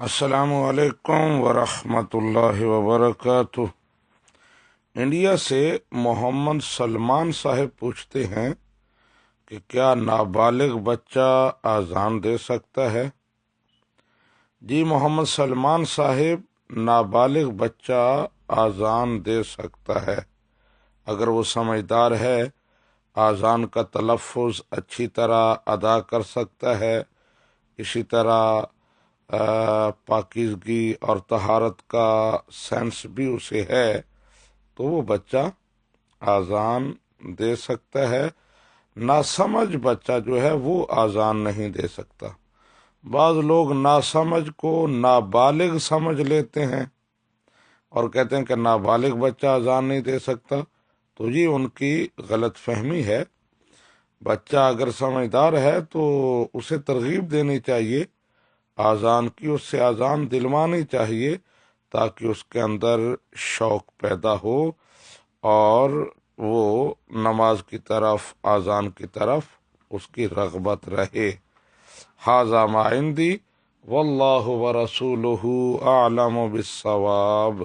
السلام علیکم ورحمۃ اللہ وبرکاتہ۔ انڈیا سے محمد سلمان صاحب پوچھتے ہیں کہ کیا نابالغ بچہ اذان دے سکتا ہے؟ جی محمد سلمان صاحب، نابالغ بچہ اذان دے سکتا ہے اگر وہ سمجھدار ہے، اذان کا تلفظ اچھی طرح ادا کر سکتا ہے، اسی طرح پاکیزگی اور طہارت کا سینس بھی اسے ہے، تو وہ بچہ اذان دے سکتا ہے۔ ناسمجھ بچہ جو ہے وہ اذان نہیں دے سکتا۔ بعض لوگ ناسمجھ کو نابالغ سمجھ لیتے ہیں اور کہتے ہیں کہ نابالغ بچہ اذان نہیں دے سکتا، تو یہ ان کی غلط فہمی ہے۔ بچہ اگر سمجھدار ہے تو اسے ترغیب دینی چاہیے، اذان کی، اس سے اذان دلوانی چاہیے تاکہ اس کے اندر شوق پیدا ہو اور وہ نماز کی طرف، اذان کی طرف اس کی رغبت رہے۔ ھذا ما عندی واللہ ورسولہ اعلم بالصواب۔